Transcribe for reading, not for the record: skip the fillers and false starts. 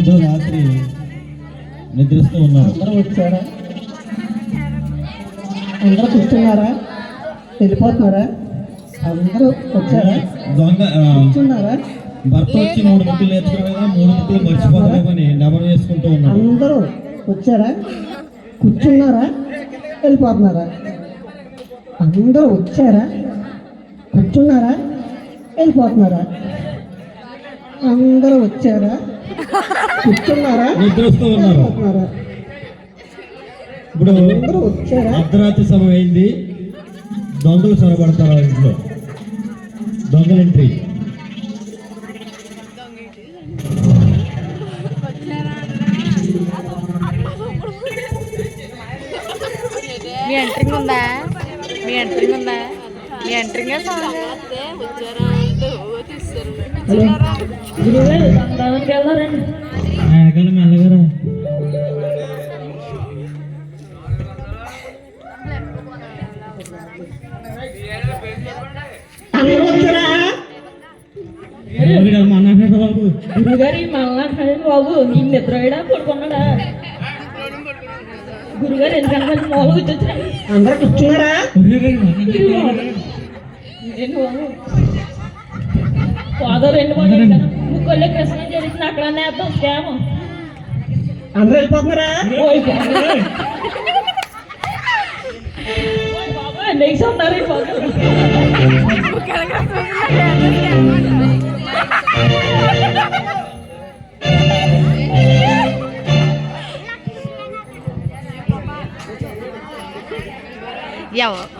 అందరూ రాత్రి నిద్రిస్తూ ఉన్నారు. అందరూ వచ్చారా? అందరూ కూర్చున్నారా? వెళ్ళిపోతున్నారా? అందరూ వచ్చారా? దొంగ కూర్చున్నారా? భర్త వచ్చి 3 ముక్కలు నేర్చుకున్నారు కదా, 3 ముక్కలు మర్చిపోతారేమని నెమరు వేసుకుంటూ ఉన్నారు. అందరూ వచ్చారా? కూర్చున్నారా? వెళ్ళిపోతున్నారా? అందరూ వచ్చారా? కూర్చున్నారా? వెళ్ళిపోతున్నారా? అందరూ వచ్చారా? కూర్చున్నారా? నిద్రిస్తూ ఉన్నారు. వెళ్ళిపోతున్నారా? ఇప్పుడు అందరూ వచ్చారా? అర్ధరాత్రి సమయం అయింది. దొంగలు చొరబడతారు ఆ ఇంట్లో. దొంగల ఎంట్రీ. మీ ఎంట్రింగ్ ఉందా? మీ ఎంట్రింగ్ ఉందా? మీ ఎంట్రింగ్ మెల్లగారా. గురుగారి మళ్ళీ బాబు నీ నిద్రడా పడుకున్నాడా? గురుగారు ఎందుకంటే మూల కూర్చొచ్చా? అందరూ కూర్చున్నారా? ఫాదర్ 2 ముక్కల్లో కృష్ణ జరిగింది అక్కడ నేద్దాం స్కామ్. అందరూ వెళ్ళిపోతున్నారా? బాబా నెక్స్ట్ ఉన్నారు ఎవరు